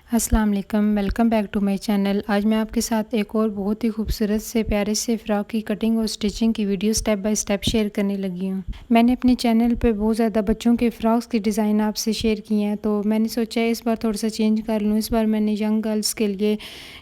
अस्सलाम वालेकुम, welcome back to my channel. आज मैं आपके साथ एक और बहुत ही खूबसूरत से प्यारे से फ़्रॉक की कटिंग और स्टिचिंग की video step by step share करने लगी हूँ। मैंने अपने चैनल पे बहुत ज़्यादा बच्चों के फ़्रॉक्स की डिज़ाइन आपसे शेयर किए हैं, तो मैंने सोचा इस बार थोड़ा सा चेंज कर लूँ। इस बार मैंने यंग गर्ल्स के लिए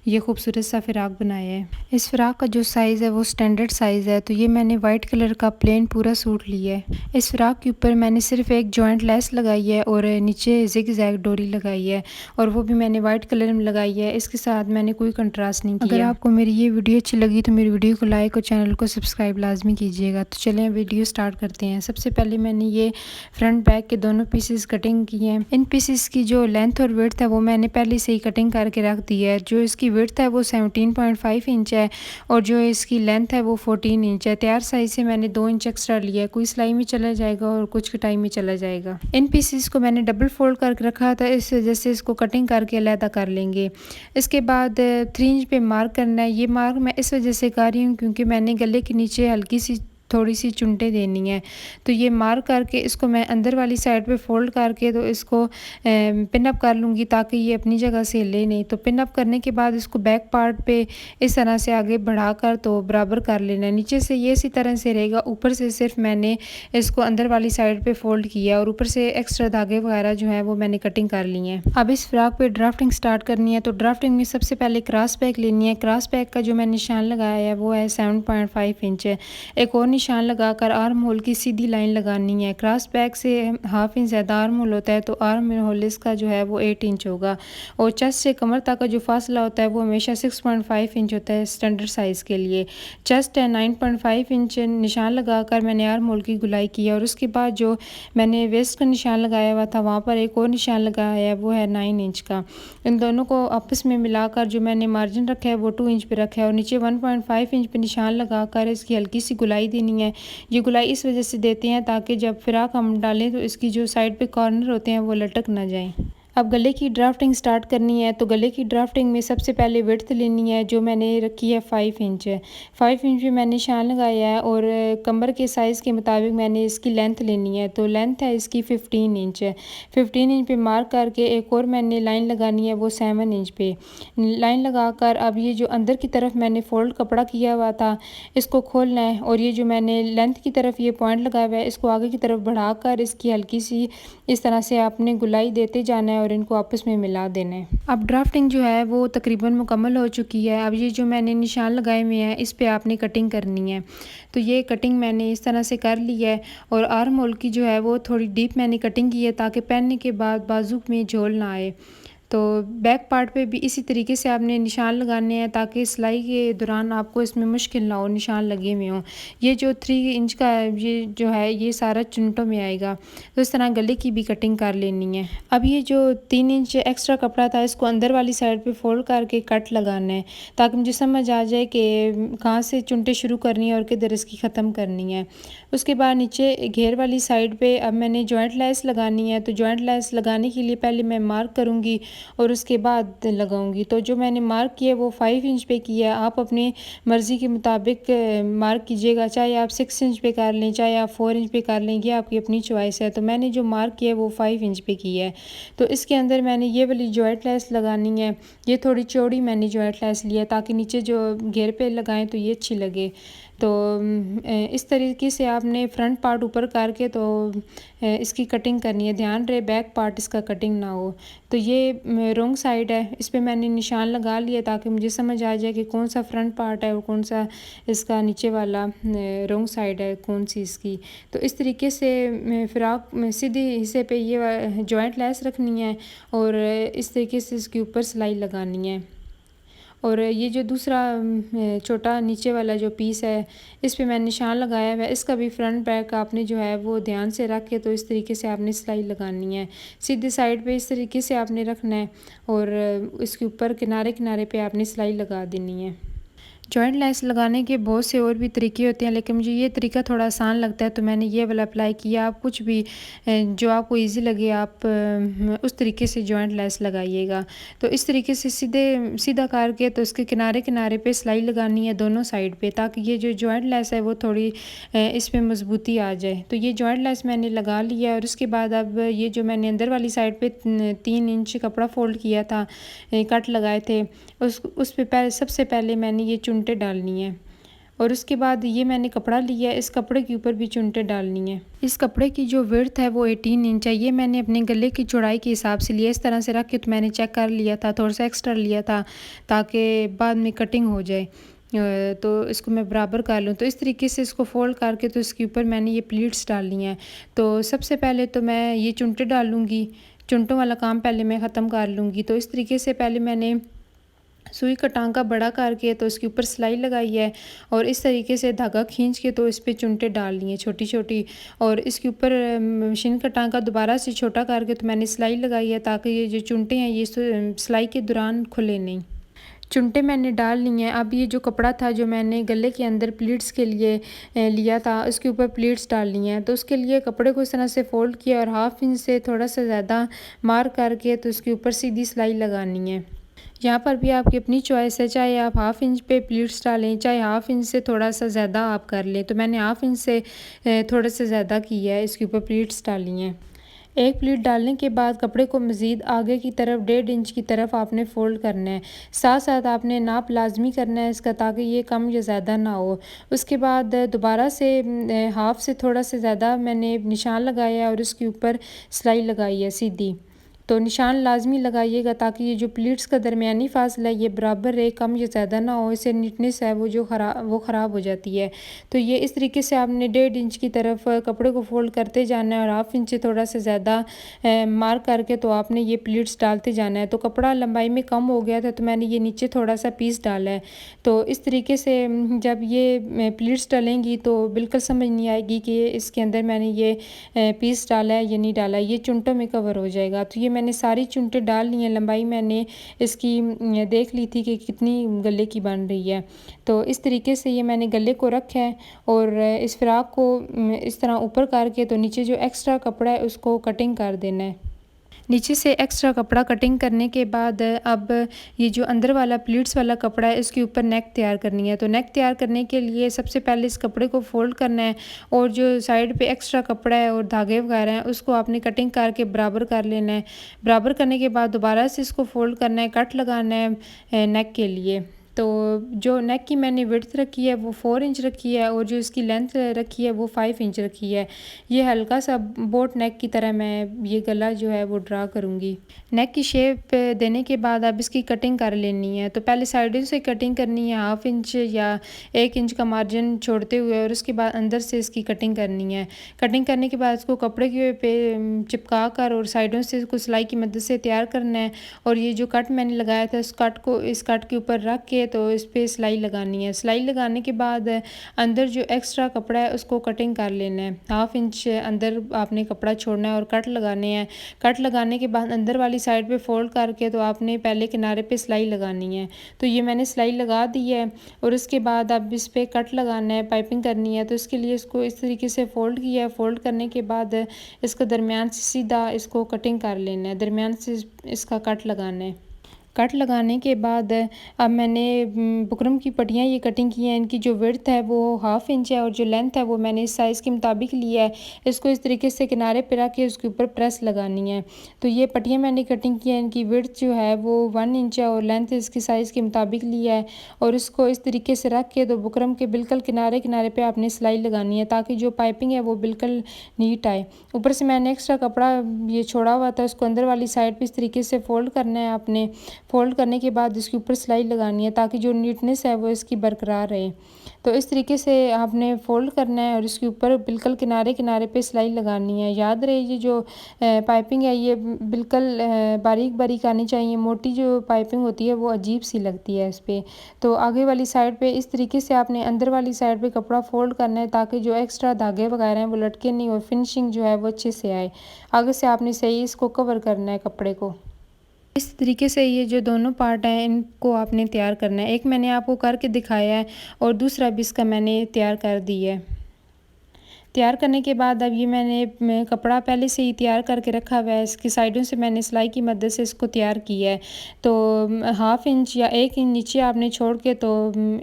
ये खूबसूरत सा फ़्रॉक बनाया है। इस फ़्रॉक का जो साइज़ है वो स्टैंडर्ड साइज़ है, तो ये मैंने वाइट कलर का प्लेन पूरा सूट लिया है। इस फ़्रॉक के ऊपर मैंने सिर्फ एक जॉइंट लेस लगाई है और नीचे ज़िग ज़ैग डोरी लगाई है, और वो भी मैंने वाइट कलर में लगाई है। इसके साथ मैंने कोई कंट्रास्ट नहीं किया। अगर आपको मेरी ये वीडियो अच्छी लगी तो मेरी वीडियो को लाइक और चैनल को सब्सक्राइब लाजमी कीजिएगा। तो चलें वीडियो स्टार्ट करते हैं। सबसे पहले मैंने ये फ्रंट बैक के दोनों पीसेस कटिंग किए हैं। इन पीसेस की जो लेंथ और विड्थ है वो मैंने पहले से ही कटिंग करके रख दी है। जो इसकी विड्थ है वो 17.5 इंच है और जो इसकी लेंथ है वो 14 इंच है। तैयार साइज से मैंने 2 इंच एक्स्ट्रा लिया है। कोई सिलाई में चला जाएगा और कुछ कटाई में चला जाएगा। इन पीसेस को मैंने डबल फोल्ड करके रखा था, इस वजह से इसको कटिंग करके अलहदा कर लेंगे। इसके बाद 3 इंच पे मार्क करना है। ये मार्क मैं इस वजह से कर रही हूँ क्योंकि मैंने गले के नीचे हल्की सी थोड़ी सी चुनटें देनी है, तो ये मार्क करके इसको मैं अंदर वाली साइड पे फोल्ड करके तो इसको पिन अप कर लूँगी ताकि ये अपनी जगह से हिले नहीं। तो पिन अप करने के बाद इसको बैक पार्ट पे इस तरह से आगे बढ़ाकर तो बराबर कर लेना है। नीचे से ये इसी तरह से रहेगा, ऊपर से सिर्फ मैंने इसको अंदर वाली साइड पे फोल्ड किया और ऊपर से एक्स्ट्रा धागे वगैरह जो है वो मैंने कटिंग कर ली है। अब इस फ्रॉक पे ड्राफ्टिंग स्टार्ट करनी है, तो ड्राफ्टिंग में सबसे पहले क्रॉस बैक लेनी है। क्रॉस बैक का जो मैं निशान लगाया है वो है 7.5 इंच है। एक और निशान लगाकर आर्म होल की सीधी लाइन लगानी है। क्रॉस बैक से हाफ इंच ज़्यादा आर्म होल होता है, तो आर्म होल इसका जो है वो 8 इंच होगा और चेस्ट से कमर तक का जो फासला होता है वो हमेशा 6.5 इंच होता है स्टैंडर्ड साइज़ के लिए। चेस्ट है 9.5 इंच। निशान लगाकर मैंने आर्म होल की गुलाई की है और उसके बाद जो मैंने वेस्ट का निशान लगाया हुआ था वहाँ पर एक और निशान लगाया है वो है 9 इंच का। इन दोनों को आपस में मिलाकर जो मैंने मार्जिन रखा है वो 2 इंच पे रखा है और नीचे 1.5 इंच पे निशान लगाकर इसकी हल्की सी गुलाई देनी है। ये गुलाई इस वजह से देते हैं ताकि जब फ्रॉक हम डालें तो इसकी जो साइड पे कॉर्नर होते हैं वो लटक ना जाएं। अब गले की ड्राफ्टिंग स्टार्ट करनी है, तो गले की ड्राफ्टिंग में सबसे पहले विड्थ लेनी है जो मैंने रखी है 5 इंच है। 5 इंच पे मैंने निशान लगाया है और कमर के साइज़ के मुताबिक मैंने इसकी लेंथ लेनी है, तो लेंथ है इसकी 15 इंच है। 15 इंच पे मार्क करके एक और मैंने लाइन लगानी है वो 7 इंच पे लाइन लगाकर अब ये जो अंदर की तरफ मैंने फोल्ड कपड़ा किया हुआ था इसको खोलना है और ये जो मैंने लेंथ की तरफ ये पॉइंट लगाया हुआ है इसको आगे की तरफ बढ़ाकर इसकी हल्की सी इस तरह से आपने गुलाई देते जाना है और इनको आपस में मिला देना है। अब ड्राफ्टिंग जो है वो तकरीबन मुकम्मल हो चुकी है। अब ये जो मैंने निशान लगाए हुए हैं इस पे आपने कटिंग करनी है, तो ये कटिंग मैंने इस तरह से कर ली है और आर्म होल की जो है वो थोड़ी डीप मैंने कटिंग की है ताकि पहनने के बाद बाजू में झोल ना आए। तो बैक पार्ट पे भी इसी तरीके से आपने निशान लगाने हैं ताकि सिलाई के दौरान आपको इसमें मुश्किल ना हो, निशान लगे हुए हों। ये जो 3 इंच का ये जो है ये सारा चुनटों में आएगा, तो इस तरह गले की भी कटिंग कर लेनी है। अब ये जो 3 इंच एक्स्ट्रा कपड़ा था इसको अंदर वाली साइड पे फोल्ड करके कट लगाना है ताकि मुझे समझ आ जाए कि कहाँ से चुनटे शुरू करनी है और किधर इसकी ख़त्म करनी है। उसके बाद नीचे घेर वाली साइड पे अब मैंने जॉइंट लेस लगानी है, तो जॉइंट लेस लगाने के लिए पहले मैं मार्क करूँगी और उसके बाद लगाऊंगी। तो जो मैंने मार्क किया वो 5 इंच पे किया है। आप अपनी मर्ज़ी के मुताबिक मार्क कीजिएगा, चाहे आप 6 इंच पे कर लें चाहे आप 4 इंच पे कर लें, ये आपकी अपनी चॉइस है। तो मैंने जो मार्क किया है वो 5 इंच पे किया है। तो इसके अंदर मैंने ये वाली जॉइंट लेस लगानी है। ये थोड़ी चौड़ी मैंने जॉइंट लेस लिया ताकि नीचे जो घेर पे लगाएं तो ये अच्छी लगे। तो इस तरीके से आपने फ्रंट पार्ट ऊपर करके तो इसकी कटिंग करनी है। ध्यान रहे बैक पार्ट इसका कटिंग ना हो। तो ये रॉन्ग साइड है, इस पे मैंने निशान लगा लिया ताकि मुझे समझ आ जाए कि कौन सा फ्रंट पार्ट है और कौन सा इसका नीचे वाला रॉन्ग साइड है कौन सी इसकी। तो इस तरीके से फ्रॉक सीधे हिस्से पे ये जॉइंट लेस रखनी है और इस तरीके से इसके ऊपर सिलाई लगानी है। और ये जो दूसरा छोटा नीचे वाला जो पीस है इस पे मैंने निशान लगाया हुआ है, इसका भी फ्रंट बैक आपने जो है वो ध्यान से रख के तो इस तरीके से आपने सिलाई लगानी है। सीधी साइड पे इस तरीके से आपने रखना है और इसके ऊपर किनारे किनारे पे आपने सिलाई लगा देनी है। जॉइंट लेस लगाने के बहुत से और भी तरीके होते हैं, लेकिन मुझे ये तरीका थोड़ा आसान लगता है तो मैंने ये वाला अप्लाई किया। आप कुछ भी जो आपको इजी लगे आप उस तरीके से जॉइंट लेस लगाइएगा। तो इस तरीके से सीधा करके तो इसके किनारे किनारे पे सिलाई लगानी है दोनों साइड पे, ताकि ये जो जॉइंट लेस है वो थोड़ी इस पे मजबूती आ जाए। तो ये जॉइंट लेस मैंने लगा लिया और उसके बाद अब ये जो मैंने अंदर वाली साइड पे 3 इंच कपड़ा फोल्ड किया था, कट लगाए थे, उस पे सबसे पहले मैंने ये चुनटे डालनी है और उसके बाद ये मैंने कपड़ा लिया, इस कपड़े के ऊपर भी चुनटे डालनी है। इस कपड़े की जो विड्थ है वो 18 इंच है। ये मैंने अपने गले की चौड़ाई के हिसाब से लिया, इस तरह से रख के तो मैंने चेक कर लिया था, थोड़ा सा एक्स्ट्रा लिया था ताकि बाद में कटिंग हो जाए। तो इसको मैं बराबर कर लूँ। तो इस तरीके से इसको फोल्ड करके तो इसके ऊपर मैंने ये प्लीट्स डालनी है। तो सबसे पहले तो मैं ये चुनटे डालूँगी, चुनटों वाला काम पहले मैं ख़त्म कर लूँगी। तो इस तरीके से पहले मैंने सुई का टांका बड़ा करके तो इसके ऊपर सिलाई लगाई है और इस तरीके से धागा खींच के तो इस पे चुनटे डाल लिए छोटी छोटी, और इसके ऊपर मशीन का टांका दोबारा से छोटा करके तो मैंने सिलाई लगाई है ताकि ये जो चुनटे हैं ये सिलाई के दौरान खुले नहीं। चुनटे मैंने डाल ली हैं। अब ये जो कपड़ा था जो मैंने गले के अंदर प्लीट्स के लिए लिया था, उसके ऊपर प्लीट्स डाल ली हैं। तो उसके लिए कपड़े को इस तरह से फोल्ड किया और 1/2 इंच से थोड़ा सा ज़्यादा मार्क करके तो उसके ऊपर सीधी सिलाई लगानी है। यहाँ पर भी आपकी अपनी चॉइस है, चाहे आप 1/2 इंच पे प्लीट्स डालें, चाहे 1/2 इंच से थोड़ा सा ज़्यादा आप कर लें। तो मैंने 1/2 इंच से थोड़ा सा ज़्यादा किया है, इसके ऊपर प्लीट्स डाली हैं। एक प्लीट डालने के बाद कपड़े को मज़ीद आगे की तरफ 1.5 इंच की तरफ आपने फ़ोल्ड करना है। साथ साथ आपने नाप लाजमी करना है इसका, ताकि ये कम या ज़्यादा ना हो। उसके बाद दोबारा से 1/2 से थोड़ा सा ज़्यादा मैंने निशान लगाया और उसके ऊपर सिलाई लगाई है सीधी। तो निशान लाजमी लगाइएगा ताकि ये जो प्लीट्स का दरमियानी फासला है ये बराबर रहे, कम या ज़्यादा ना हो। इससे नीटनेस है वो ख़राब हो जाती है। तो ये इस तरीके से आपने 1.5 इंच की तरफ कपड़े को फोल्ड करते जाना है और 1/2 इंच से थोड़ा सा ज़्यादा मार्क करके तो आपने ये प्लीट्स डालते जाना है। तो कपड़ा लंबाई में कम हो गया था तो मैंने ये नीचे थोड़ा सा पीस डाला है। तो इस तरीके से जब ये प्लीट्स डालेंगी तो बिल्कुल समझ नहीं आएगी कि इसके अंदर मैंने ये पीस डाला है या नहीं डाला, ये चुनटों में कवर हो जाएगा। तो ये मैंने सारी चुनटे डाल ली हैं। लंबाई मैंने इसकी देख ली थी कि कितनी गले की बन रही है। तो इस तरीके से ये मैंने गले को रखा है और इस फ्रॉक को इस तरह ऊपर करके तो नीचे जो एक्स्ट्रा कपड़ा है उसको कटिंग कर देना है। नीचे से एक्स्ट्रा कपड़ा कटिंग करने के बाद अब ये जो अंदर वाला प्लीट्स वाला कपड़ा है इसके ऊपर नेक तैयार करनी है। तो नेक तैयार करने के लिए सबसे पहले इस कपड़े को फोल्ड करना है और जो साइड पे एक्स्ट्रा कपड़ा है और धागे वगैरह हैं उसको आपने कटिंग करके बराबर कर लेना है। बराबर करने के बाद दोबारा से इसको फोल्ड करना है, कट लगाना है नेक के लिए। तो जो नेक की मैंने विड्थ रखी है वो 4 इंच रखी है और जो इसकी लेंथ रखी है वो 5 इंच रखी है। ये हल्का सा बोट नेक की तरह मैं ये गला जो है वो ड्रा करूँगी। नेक की शेप देने के बाद अब इसकी कटिंग कर लेनी है। तो पहले साइडों से कटिंग करनी है 1/2 इंच या 1 इंच का मार्जिन छोड़ते हुए, और उसके बाद अंदर से इसकी कटिंग करनी है। कटिंग करने के बाद इसको कपड़े के पे चिपका कर और साइडों से इसको सिलाई की मदद से तैयार करना है। और ये जो कट मैंने लगाया था इस कट के ऊपर रख के तो इस पे सिलाई लगानी है। सिलाई लगाने के बाद अंदर जो एक्स्ट्रा कपड़ा है उसको कटिंग कर लेना है। 1/2 इंच अंदर आपने कपड़ा छोड़ना है और कट लगाने हैं। कट लगाने के बाद अंदर वाली साइड पे फोल्ड करके तो आपने पहले किनारे पे सिलाई लगानी है। तो ये मैंने सिलाई लगा दी है और उसके बाद अब इस पे कट लगाना है, पाइपिंग करनी है। तो इसके लिए इसको इस तरीके से फोल्ड किया है। फोल्ड करने के बाद इसको दरमियान से सीधा इसको कटिंग कर लेना है, दरमियान से इसका कट लगाना है। कट लगाने के बाद अब मैंने बुकरम की पट्टियाँ ये कटिंग की हैं। इनकी जो विड्थ है वो 1/2 इंच है और जो लेंथ है वो मैंने इस साइज़ के मुताबिक लिया है। इसको इस तरीके से किनारे पे रख के उसके ऊपर प्रेस लगानी है। तो ये पट्टियाँ मैंने कटिंग की हैं, इनकी विड्थ जो है वो 1 इंच है और लेंथ इसकी साइज़ के मुताबिक लिया है। और इसको इस तरीके से रख के तो बुकरम के बिल्कुल किनारे किनारे पर आपने सिलाई लगानी है ताकि जो पाइपिंग है वो बिल्कुल नीट आए। ऊपर से मैंने एक्स्ट्रा कपड़ा ये छोड़ा हुआ था, उसको अंदर वाली साइड पर इस तरीके से फोल्ड करना है आपने। फोल्ड करने के बाद इसके ऊपर सिलाई लगानी है ताकि जो नीटनेस है वो इसकी बरकरार रहे। तो इस तरीके से आपने फोल्ड करना है और इसके ऊपर बिल्कुल किनारे किनारे पे सिलाई लगानी है। याद रहे ये जो पाइपिंग है ये बिल्कुल बारीक बारीक आनी चाहिए। मोटी जो पाइपिंग होती है वो अजीब सी लगती है इस पर। तो आगे वाली साइड पे इस तरीके से आपने अंदर वाली साइड पे कपड़ा फोल्ड करना है ताकि जो एक्स्ट्रा धागे वगैरह हैं वो लटके नहीं और फिनिशिंग जो है वो अच्छे से आए। आगे से आपने सही इसको कवर करना है कपड़े को। इस तरीके से ये जो दोनों पार्ट हैं इनको आपने तैयार करना है। एक मैंने आपको करके दिखाया है और दूसरा भी इसका मैंने तैयार कर दिया है। तैयार करने के बाद अब ये मैं कपड़ा पहले से ही तैयार करके रखा हुआ है, इसकी साइडों से मैंने सिलाई की मदद से इसको तैयार किया है। तो हाफ़ इंच या 1 इंच नीचे आपने छोड़ के तो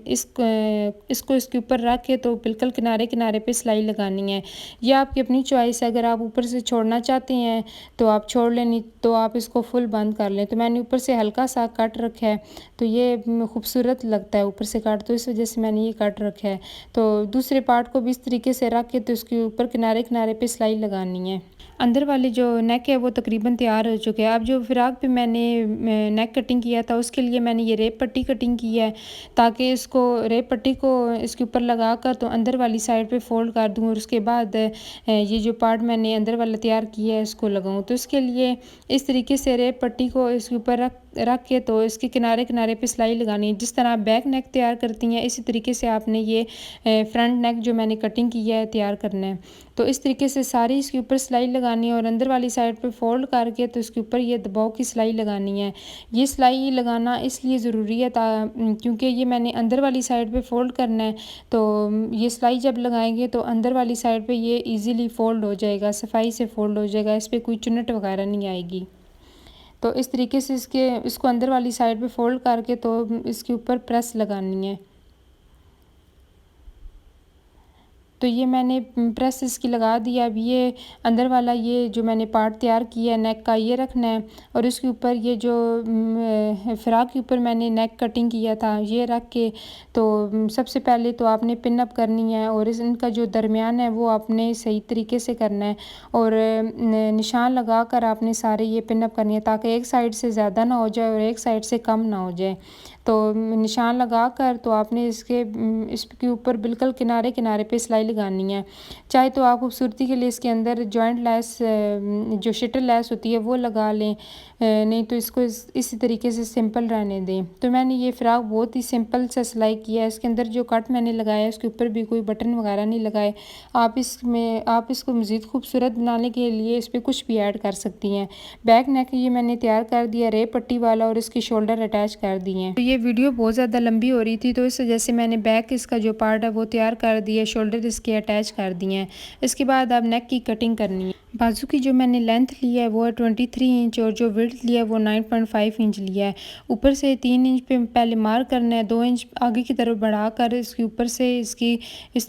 इसको इसके ऊपर रख के तो बिल्कुल किनारे पे सिलाई लगानी है। ये आपकी अपनी चॉइस है, अगर आप ऊपर से छोड़ना चाहते हैं तो आप छोड़ लें, नहीं तो आप इसको फुल बंद कर लें। तो मैंने ऊपर से हल्का सा कट रखा है, तो ये खूबसूरत लगता है ऊपर से कट, तो इस वजह से मैंने ये कट रखा है। तो दूसरे पार्ट को भी इस तरीके से रख के तो उसके ऊपर किनारे पे सिलाई लगानी है। अंदर वाली जो नेक है वो तकरीबन तैयार हो चुके हैं। अब जो फ़िराक पे मैंने नेक कटिंग किया था उसके लिए मैंने ये रेप पट्टी कटिंग की है, ताकि इसको रेप पट्टी को इसके ऊपर लगा कर तो अंदर वाली साइड पे फ़ोल्ड कर दूँ और उसके बाद ये जो पार्ट मैंने अंदर वाला तैयार किया है इसको लगाऊँ। तो इसके लिए इस तरीके से रेप पट्टी को इसके ऊपर रख के तो इसके किनारे पे सिलाई लगानी है। जिस तरह आप बैक नेक तैयार करती हैं इसी तरीके से आपने ये फ्रंट नेक जो मैंने कटिंग की है तैयार करना है। तो इस तरीके से सारी इसके ऊपर सिलाई लगानी है और अंदर वाली साइड पे फ़ोल्ड करके तो इसके ऊपर ये दबाव की सिलाई लगानी है। ये सिलाई लगाना इसलिए ज़रूरी है क्योंकि ये मैंने अंदर वाली साइड पे फ़ोल्ड करना है, तो ये सिलाई जब लगाएंगे तो अंदर वाली साइड पे ये ईज़िली फ़ोल्ड हो जाएगा, सफाई से फ़ोल्ड हो जाएगा, इस पर कोई चुन्नट वगैरह नहीं आएगी। तो इस तरीके से इसको अंदर वाली साइड पे फ़ोल्ड करके तो इसके ऊपर प्रेस लगानी है। तो ये मैंने प्रेस इसकी लगा दिया। अब ये अंदर वाला ये जो मैंने पार्ट तैयार किया है नेक का, ये रखना है और इसके ऊपर ये जो फ़्रॉक के ऊपर मैंने नेक कटिंग किया था ये रख के तो सबसे पहले तो आपने पिन अप करनी है और इनका जो दरमियान है वो आपने सही तरीके से करना है और निशान लगा कर आपने सारे ये पिन अप करनी है, ताकि एक साइड से ज़्यादा ना हो जाए और एक साइड से कम ना हो जाए। तो निशान लगा कर तो आपने इसके ऊपर बिल्कुल किनारे पे सिलाई लगानी है। चाहे तो आप खूबसूरती के लिए इसके अंदर जॉइंट लेस जो शटल लेस होती है वो लगा लें, नहीं तो इसको इसी तरीके से सिंपल रहने दें। तो मैंने ये फ़्रॉक बहुत ही सिंपल सा सिलाई किया है। इसके अंदर जो कट मैंने लगाया है उसके ऊपर भी कोई बटन वगैरह नहीं लगाए। आप इसको मज़ीद खूबसूरत बनाने के लिए इस पर कुछ भी ऐड कर सकती हैं। बैक नेक ये मैंने तैयार कर दिया रेप पट्टी वाला और इसके शोल्डर अटैच कर दिए हैं। तो ये वीडियो बहुत ज़्यादा लंबी हो रही थी तो इस वजह से मैंने बैक इसका जो पार्ट है वो तैयार कर दिया, शोल्डर इसके अटैच कर दिए हैं। इसके बाद अब नेक की कटिंग करनी है। बाजू की जो मैंने लेंथ लिया है वो है 23 इंच और जो विड्थ लिया है वो 9.5 इंच लिया है। ऊपर से 3 इंच पे पहले मार्क करना है, 2 इंच आगे की तरफ बढ़ा कर इसके ऊपर से इसकी इस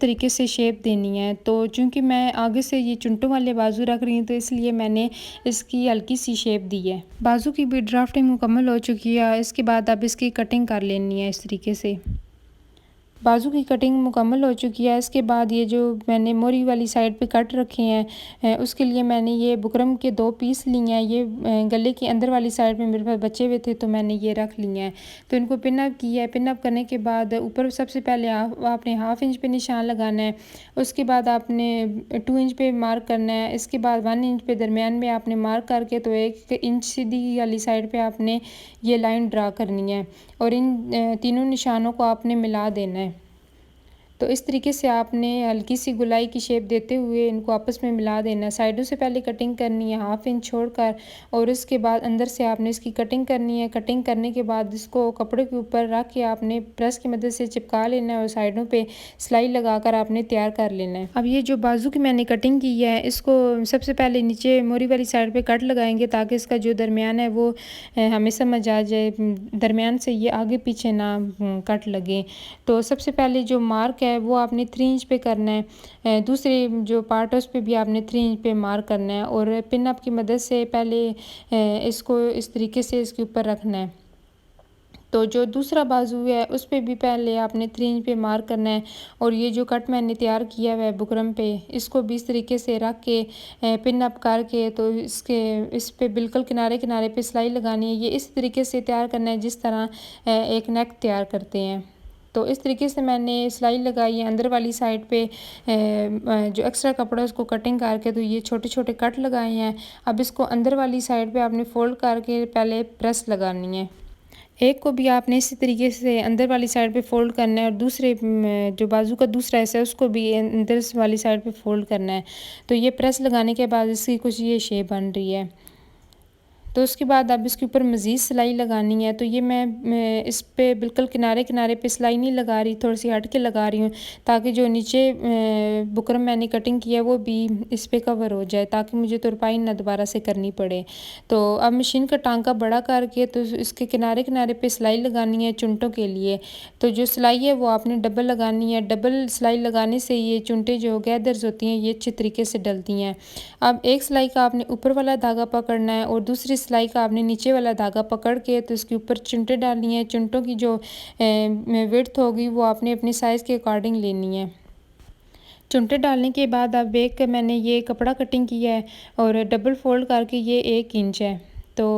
तरीके से शेप देनी है। तो चूँकि मैं आगे से ये चुंटों वाले बाजू रख रही हूँ तो इसलिए मैंने इसकी हल्की सी शेप दी है। बाजू की भी ड्राफ्टिंग मुकम्मल हो चुकी है। इसके बाद अब इसकी कटिंग कर लेनी है इस तरीके से। बाजू की कटिंग मुकम्मल हो चुकी है। इसके बाद ये जो मैंने मोरी वाली साइड पे कट रखे हैं उसके लिए मैंने ये बुकरम के 2 पीस लिए हैं। ये गले की अंदर वाली साइड में मेरे पास बचे हुए थे तो मैंने ये रख लिए हैं। तो इनको पिन अप किया है। पिन अप करने के बाद ऊपर सबसे पहले आपने हाफ़ इंच पे निशान लगाना है, उसके बाद आपने 2 इंच पे मार्क करना है, इसके बाद 1 इंच पे दरमियान में आपने मार्क करके तो 1 इंच सीधी वाली साइड पे आपने ये लाइन ड्रा करनी है और इन तीनों निशानों को आपने मिला देना है। तो इस तरीके से आपने हल्की सी गोलाई की शेप देते हुए इनको आपस में मिला देना है। साइडों से पहले कटिंग करनी है 1/2 इंच छोड़कर और उसके बाद अंदर से आपने इसकी कटिंग करनी है। कटिंग करने के बाद इसको कपड़े के ऊपर रख के आपने प्रेस की मदद से चिपका लेना है और साइडों पे सिलाई लगाकर आपने तैयार कर लेना है। अब ये जो बाजू की मैंने कटिंग की है इसको सबसे पहले नीचे मोरी वाली साइड पे कट लगाएंगे ताकि इसका जो दरमियान है वो हमें समझ आ जाए, दरमियान से ये आगे पीछे ना कट लगे। तो सबसे पहले जो मार्क है वो आपने 3 इंच पे करना है। दूसरे जो पार्ट है उस पर भी आपने 3 इंच पे मार्क करना है और पिन अप की मदद से पहले इसको इस तरीके से इसके ऊपर रखना है। तो जो दूसरा बाजू है उस पर भी पहले आपने 3 इंच पे मार्क करना है और ये जो कट मैंने तैयार किया हुआ है बुकरम पे इसको भी इस तरीके से रख के पिन अप करके तो इस पे बिल्कुल किनारे पे सिलाई लगानी है। ये इस तरीके से तैयार करना है जिस तरह एक नेक तैयार करते हैं। तो इस तरीके से मैंने सिलाई लगाई है अंदर वाली साइड पे जो एक्स्ट्रा कपड़ा है उसको कटिंग करके तो ये छोटे छोटे कट लगाए हैं। अब इसको अंदर वाली साइड पे आपने फ़ोल्ड करके पहले प्रेस लगानी है। एक को भी आपने इसी तरीके से अंदर वाली साइड पे फ़ोल्ड करना है और दूसरे जो बाजू का दूसरा हिस्सा है उसको भी अंदर वाली साइड पे फ़ोल्ड करना है। तो ये प्रेस लगाने के बाद इसकी कुछ ये शेप बन रही है। तो उसके बाद अब इसके ऊपर मज़ीद सिलाई लगानी है। तो ये मैं इस पे बिल्कुल किनारे किनारे पे सिलाई नहीं लगा रही, थोड़ी सी हट के लगा रही हूँ, ताकि जो नीचे बुकरम मैंने कटिंग किया है वो भी इस पे कवर हो जाए, ताकि मुझे तुरपाई ना दोबारा से करनी पड़े। तो अब मशीन का टांका बड़ा करके तो इसके किनारे किनारे पे सिलाई लगानी है चुनटों के लिए। तो जो सिलाई है वो आपने डबल लगानी है। डबल सिलाई लगाने से ये चुनटें जो गैदर्स होती हैं ये अच्छे तरीके से डलती हैं। अब एक सिलाई का आपने ऊपर वाला धागा पकड़ना है और दूसरी सिलाई का आपने नीचे वाला धागा पकड़ के तो इसके ऊपर चुनटें डालनी है। चुनटों की जो विड्थ होगी वो आपने अपने साइज़ के अकॉर्डिंग लेनी है। चुनटे डालने के बाद अब एक मैंने ये कपड़ा कटिंग किया है और डबल फोल्ड करके ये 1 इंच है। तो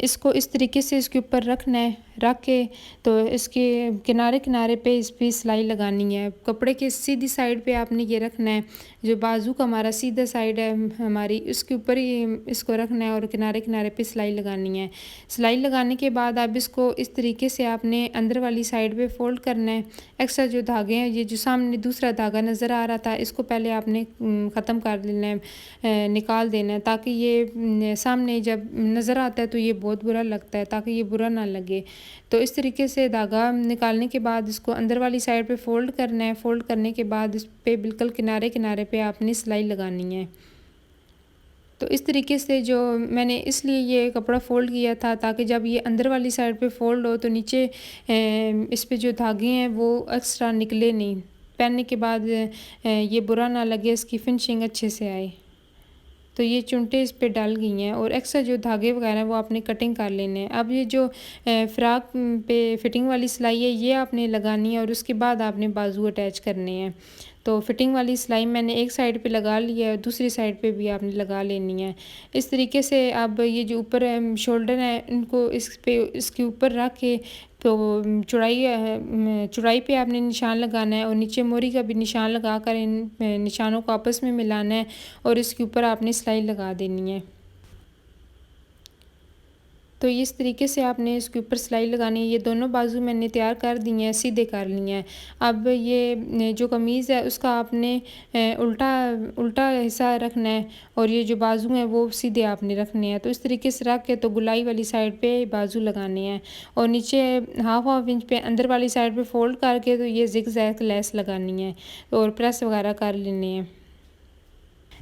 इसको इस तरीके से इसके ऊपर रखना है, रख के तो इसके किनारे किनारे पे इस पर सिलाई लगानी है। कपड़े के सीधी साइड पे आपने ये रखना है, जो बाजू का हमारा सीधा साइड है हमारी, उसके ऊपर ही इसको रखना है और किनारे किनारे पे सिलाई लगानी है। सिलाई लगाने के बाद अब इसको इस तरीके से आपने अंदर वाली साइड पे फोल्ड करना है। एक्स्ट्रा जो धागे हैं, ये जो सामने दूसरा धागा नज़र आ रहा था, इसको पहले आपने ख़त्म कर लेना है, निकाल देना है, ताकि ये सामने जब नज़र आता है तो ये बहुत बुरा लगता है, ताकि ये बुरा ना लगे। तो इस तरीके से धागा निकालने के बाद इसको अंदर वाली साइड पे फोल्ड करना है। फोल्ड करने के बाद इस पे बिल्कुल किनारे किनारे पे आपने सिलाई लगानी है। तो इस तरीके से जो मैंने इसलिए ये कपड़ा फ़ोल्ड किया था, ताकि जब ये अंदर वाली साइड पे फ़ोल्ड हो तो नीचे इस पे जो धागे हैं वो एक्स्ट्रा निकले नहीं, पहनने के बाद ये बुरा ना लगे, इसकी फिनिशिंग अच्छे से आए। तो ये चुनटे इस पे डल गई हैं और एक्स्ट्रा जो धागे वगैरह वो आपने कटिंग कर लेने हैं। अब ये जो फ़्रॉक पे फिटिंग वाली सिलाई है ये आपने लगानी है और उसके बाद आपने बाजू अटैच करने हैं। तो फिटिंग वाली सिलाई मैंने एक साइड पे लगा ली है और दूसरी साइड पे भी आपने लगा लेनी है। इस तरीके से अब ये जो ऊपर शोल्डर है इनको इसके ऊपर रख के तो चौड़ाई पे आपने निशान लगाना है और नीचे मोरी का भी निशान लगा कर इन निशानों को आपस में मिलाना है और इसके ऊपर आपने सिलाई लगा देनी है। तो इस तरीके से आपने इसके ऊपर सिलाई लगानी है। ये दोनों बाजू मैंने तैयार कर दी हैं, सीधे कर ली हैं। अब ये जो कमीज़ है उसका आपने उल्टा उल्टा हिस्सा रखना है और ये जो बाजू हैं वो सीधे आपने रखने हैं। तो इस तरीके से रख के तो गुलाई वाली साइड पे बाजू लगाने हैं और नीचे हाफ इंच पे अंदर वाली साइड पे फोल्ड करके तो ये ज़िग-ज़ैग लेस लगानी है और प्रेस वगैरह कर लेने हैं।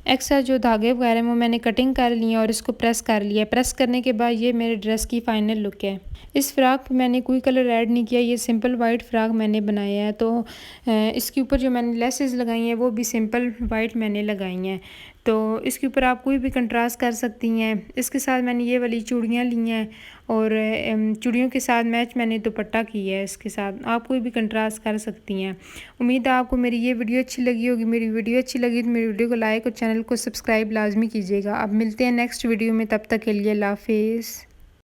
एक्स्ट्रा जो धागे वगैरह वो मैंने कटिंग कर ली है और इसको प्रेस कर लिया। प्रेस करने के बाद ये मेरे ड्रेस की फ़ाइनल लुक है। इस फ़्रॉक पे मैंने कोई कलर ऐड नहीं किया, ये सिंपल वाइट फ़्रॉक मैंने बनाया है। तो इसके ऊपर जो मैंने लेसेस लगाई हैं वो भी सिंपल वाइट मैंने लगाई हैं। तो इसके ऊपर आप कोई भी कंट्रास्ट कर सकती हैं। इसके साथ मैंने ये वाली चूड़ियाँ ली हैं और चूड़ियों के साथ मैच मैंने दुपट्टा किया है। इसके साथ आप कोई भी कंट्रास्ट कर सकती हैं। उम्मीद है आपको मेरी ये वीडियो अच्छी लगी होगी। मेरी वीडियो अच्छी लगी तो मेरी वीडियो को लाइक और चैनल को सब्सक्राइब लाजमी कीजिएगा। अब मिलते हैं नेक्स्ट वीडियो में, तब तक के लिए अल्लाह हाफ़िज़।